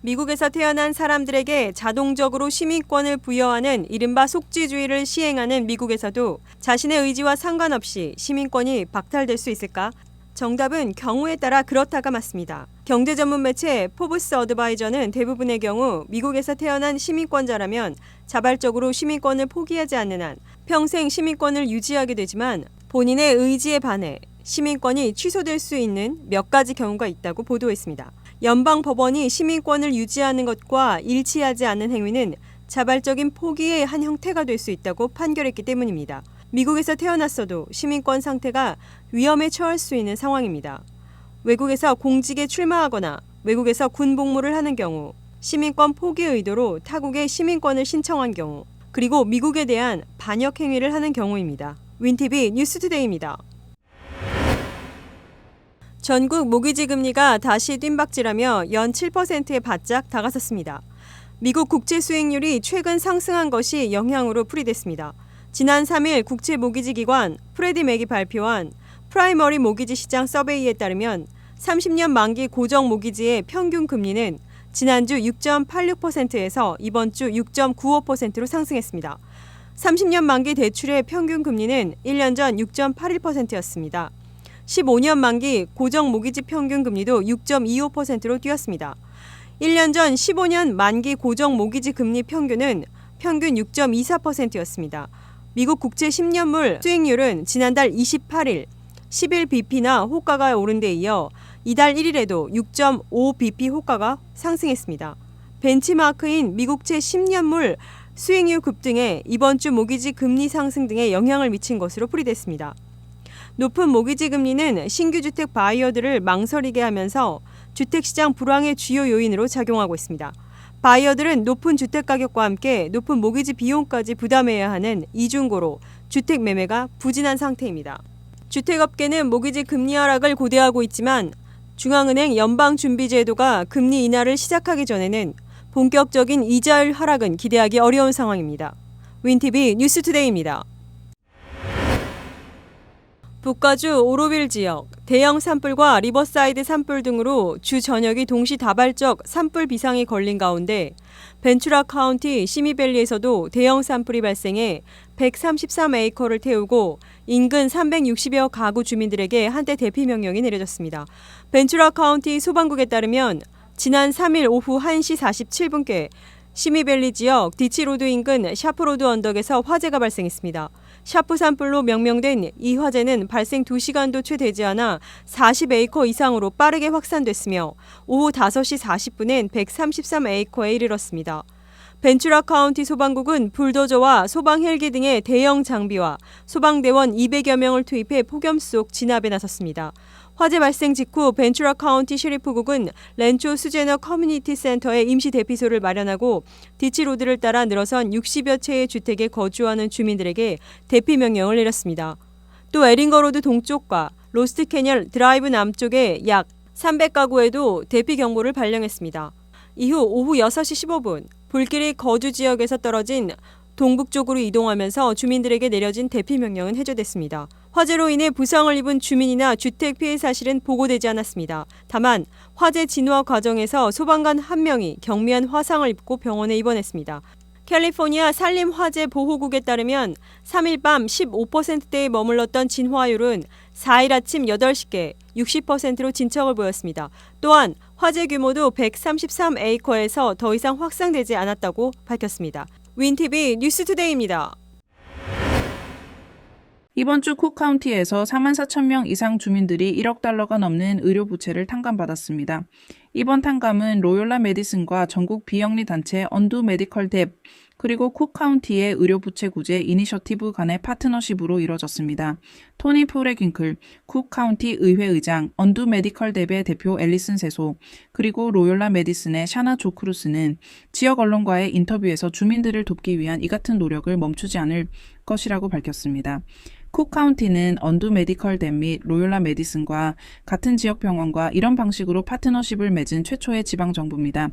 미국에서 태어난 사람들에게 자동적으로 시민권을 부여하는 이른바 속지주의를 시행하는 미국에서도 자신의 의지와 상관없이 시민권이 박탈될 수 있을까? 정답은 경우에 따라 그렇다가 맞습니다. 경제 전문 매체 포브스 어드바이저는 대부분의 경우 미국에서 태어난 시민권자라면 자발적으로 시민권을 포기하지 않는 한 평생 시민권을 유지하게 되지만 본인의 의지에 반해 시민권이 취소될 수 있는 몇 가지 경우가 있다고 보도했습니다. 연방 법원이 시민권을 유지하는 것과 일치하지 않는 행위는 자발적인 포기의 한 형태가 될 수 있다고 판결했기 때문입니다. 미국에서 태어났어도 시민권 상태가 위험에 처할 수 있는 상황입니다. 외국에서 공직에 출마하거나 외국에서 군 복무를 하는 경우, 시민권 포기 의도로 타국에 시민권을 신청한 경우, 그리고 미국에 대한 반역 행위를 하는 경우입니다. 윈티비 뉴스투데이입니다. 전국 모기지 금리가 다시 뜀박질하며 연 7%에 바짝 다가섰습니다. 미국 국채 수익률이 최근 상승한 것이 영향으로 풀이됐습니다. 지난 3일 국채 모기지 기관 프레디 맥이 발표한 프라이머리 모기지 시장 서베이에 따르면 30년 만기 고정 모기지의 평균 금리는 지난주 6.86%에서 이번 주 6.95%로 상승했습니다. 30년 만기 대출의 평균 금리는 1년 전 6.81%였습니다. 15년 만기 고정 모기지 평균 금리도 6.25%로 뛰었습니다. 1년 전 15년 만기 고정 모기지 금리 평균은 평균 6.24%였습니다. 미국 국채 10년물 수익률은 지난달 28일 11bp나 호가가 오른 데 이어 이달 1일에도 6.5bp 호가가 상승했습니다. 벤치마크인 미국채 10년물 수익률 급등에 이번 주 모기지 금리 상승 등에 영향을 미친 것으로 풀이됐습니다. 높은 모기지 금리는 신규 주택 바이어들을 망설이게 하면서 주택시장 불황의 주요 요인으로 작용하고 있습니다. 바이어들은 높은 주택 가격과 함께 높은 모기지 비용까지 부담해야 하는 이중고로 주택 매매가 부진한 상태입니다. 주택업계는 모기지 금리 하락을 고대하고 있지만 중앙은행 연방준비제도가 금리 인하를 시작하기 전에는 본격적인 이자율 하락은 기대하기 어려운 상황입니다. 윈티비 뉴스투데이입니다. 북가주 오로빌 지역, 대형 산불과 리버사이드 산불 등으로 주 전역이 동시다발적 산불 비상이 걸린 가운데 벤츄라 카운티 시미밸리에서도 대형 산불이 발생해 133에이커를 태우고 인근 360여 가구 주민들에게 한때 대피 명령이 내려졌습니다. 벤츄라 카운티 소방국에 따르면 지난 3일 오후 1시 47분께 시미밸리 지역 디치로드 인근 샤프로드 언덕에서 화재가 발생했습니다. 샤프 산불로 명명된 이 화재는 발생 2시간도 채 되지 않아 40에이커 이상으로 빠르게 확산됐으며 오후 5시 40분엔 133에이커에 이르렀습니다. 벤츄라 카운티 소방국은 불도저와 소방 헬기 등의 대형 장비와 소방대원 200여 명을 투입해 폭염 속 진압에 나섰습니다. 화재 발생 직후 벤츄라 카운티 셰리프국은 렌초 수제너 커뮤니티 센터에 임시 대피소를 마련하고 디치로드를 따라 늘어선 60여 채의 주택에 거주하는 주민들에게 대피 명령을 내렸습니다. 또 에링거로드 동쪽과 로스트 캐년 드라이브 남쪽의 약 300가구에도 대피 경보를 발령했습니다. 이후 오후 6시 15분 불길이 거주 지역에서 떨어진 동북쪽으로 이동하면서 주민들에게 내려진 대피 명령은 해제됐습니다. 화재로 인해 부상을 입은 주민이나 주택 피해 사실은 보고되지 않았습니다. 다만 화재 진화 과정에서 소방관 1명이 경미한 화상을 입고 병원에 입원했습니다. 캘리포니아 산림 화재 보호국에 따르면 3일 밤 15%대에 머물렀던 진화율은 4일 아침 8시께 60%로 진척을 보였습니다. 또한 화재 규모도 133에이커에서 더 이상 확산되지 않았다고 밝혔습니다. 윈티비 뉴스투데이입니다. 이번 주 쿡 카운티에서 44,000명 이상 주민들이 1억 달러가 넘는 의료 부채를 탕감받았습니다. 이번 탕감은 로욜라 메디슨과 전국 비영리 단체 언두 메디컬 뎁 그리고 쿡 카운티의 의료 부채 구제 이니셔티브 간의 파트너십으로 이뤄졌습니다. 토니 프레긴클, 쿡 카운티 의회 의장, 언두 메디컬 뎁의 대표 앨리슨 세소, 그리고 로욜라 메디슨의 샤나 조크루스는 지역 언론과의 인터뷰에서 주민들을 돕기 위한 이 같은 노력을 멈추지 않을 것이라고 밝혔습니다. 쿡 카운티는 언두 메디컬 뎁 및 로욜라 메디슨과 같은 지역 병원과 이런 방식으로 파트너십을 맺은 최초의 지방정부입니다.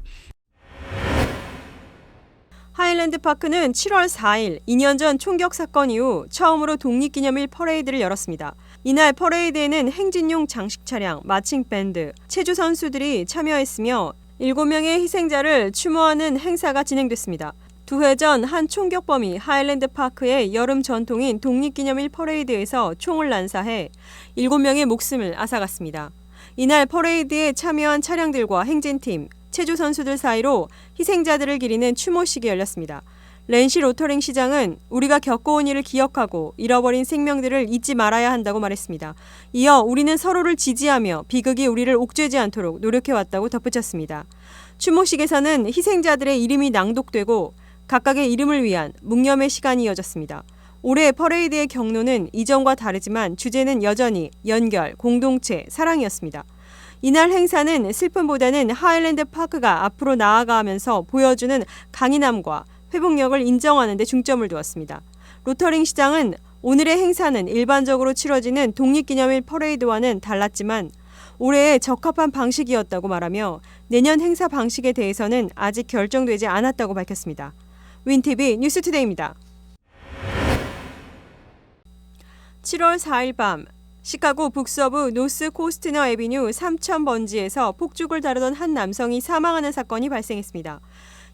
하일랜드 파크는 7월 4일 2년 전 총격 사건 이후 처음으로 독립기념일 퍼레이드를 열었습니다. 이날 퍼레이드에는 행진용 장식 차량, 마칭 밴드, 체조 선수들이 참여했으며 7명의 희생자를 추모하는 행사가 진행됐습니다. 2해 전 한 총격범이 하일랜드 파크의 여름 전통인 독립기념일 퍼레이드에서 총을 난사해 7명의 목숨을 앗아갔습니다. 이날 퍼레이드에 참여한 차량들과 행진팀, 체조 선수들 사이로 희생자들을 기리는 추모식이 열렸습니다. 랜시 로터링 시장은 우리가 겪어온 일을 기억하고 잃어버린 생명들을 잊지 말아야 한다고 말했습니다. 이어 우리는 서로를 지지하며 비극이 우리를 옥죄지 않도록 노력해왔다고 덧붙였습니다. 추모식에서는 희생자들의 이름이 낭독되고 각각의 이름을 위한 묵념의 시간이 이어졌습니다. 올해 퍼레이드의 경로는 이전과 다르지만 주제는 여전히 연결, 공동체, 사랑이었습니다. 이날 행사는 슬픔보다는 하일랜드 파크가 앞으로 나아가면서 보여주는 강인함과 회복력을 인정하는 데 중점을 두었습니다. 로터링 시장은 오늘의 행사는 일반적으로 치러지는 독립기념일 퍼레이드와는 달랐지만 올해에 적합한 방식이었다고 말하며 내년 행사 방식에 대해서는 아직 결정되지 않았다고 밝혔습니다. 윈TV 뉴스투데이입니다. 7월 4일 밤 시카고 북서부 노스 코스트너 애비뉴 3000번지에서 폭죽을 다루던 한 남성이 사망하는 사건이 발생했습니다.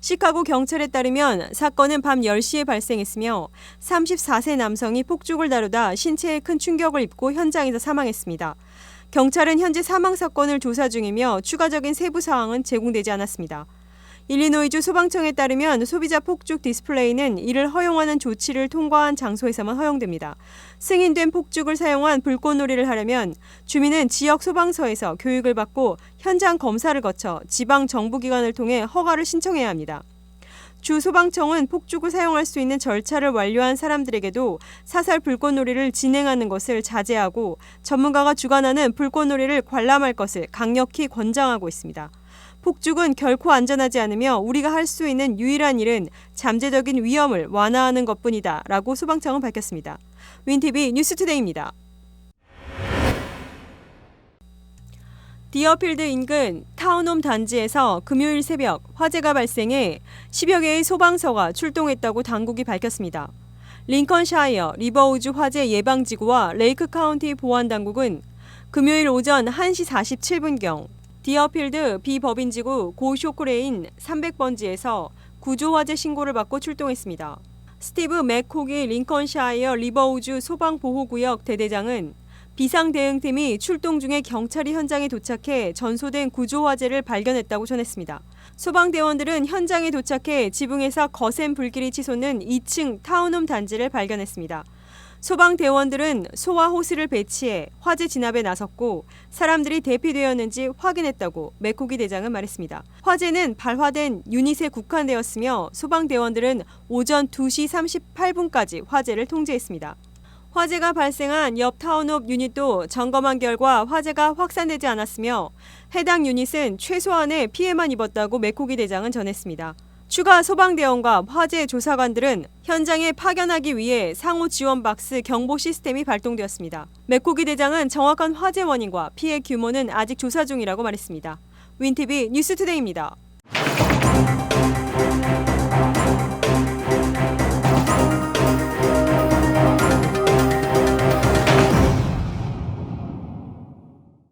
시카고 경찰에 따르면 사건은 밤 10시에 발생했으며 34세 남성이 폭죽을 다루다 신체에 큰 충격을 입고 현장에서 사망했습니다. 경찰은 현재 사망 사건을 조사 중이며 추가적인 세부 사항은 제공되지 않았습니다. 일리노이주 소방청에 따르면 소비자 폭죽 디스플레이는 이를 허용하는 조치를 통과한 장소에서만 허용됩니다. 승인된 폭죽을 사용한 불꽃놀이를 하려면 주민은 지역 소방서에서 교육을 받고 현장 검사를 거쳐 지방 정부기관을 통해 허가를 신청해야 합니다. 주 소방청은 폭죽을 사용할 수 있는 절차를 완료한 사람들에게도 사살 불꽃놀이를 진행하는 것을 자제하고 전문가가 주관하는 불꽃놀이를 관람할 것을 강력히 권장하고 있습니다. 폭죽은 결코 안전하지 않으며 우리가 할 수 있는 유일한 일은 잠재적인 위험을 완화하는 것뿐이다 라고 소방청은 밝혔습니다. 윈TV 뉴스투데이입니다. 디어필드 인근 타운홈 단지에서 금요일 새벽 화재가 발생해 10여 개의 소방서가 출동했다고 당국이 밝혔습니다. 링컨샤이어 리버우즈 화재 예방지구와 레이크 카운티 보안당국은 금요일 오전 1시 47분경 디어필드 비법인지구 고쇼크레인 300번지에서 구조화재 신고를 받고 출동했습니다. 스티브 맥콕이 링컨샤이어 리버우즈 소방보호구역 대대장은 비상대응팀이 출동 중에 경찰이 현장에 도착해 전소된 구조화재를 발견했다고 전했습니다. 소방대원들은 현장에 도착해 지붕에서 거센 불길이 치솟는 2층 타운홈 단지를 발견했습니다. 소방대원들은 소와 호스를 배치해 화재 진압에 나섰고 사람들이 대피되었는지 확인했다고 맥코기 대장은 말했습니다. 화재는 발화된 유닛에 국한되었으며 소방대원들은 오전 2시 38분까지 화재를 통제했습니다. 화재가 발생한 옆 타운홈 유닛도 점검한 결과 화재가 확산되지 않았으며 해당 유닛은 최소한의 피해만 입었다고 맥코기 대장은 전했습니다. 추가 소방대원과 화재 조사관들은 현장에 파견하기 위해 상호 지원 박스 경보 시스템이 발동되었습니다. 맥코기 대장은 정확한 화재 원인과 피해 규모는 아직 조사 중이라고 말했습니다. 윈TV 뉴스투데이입니다.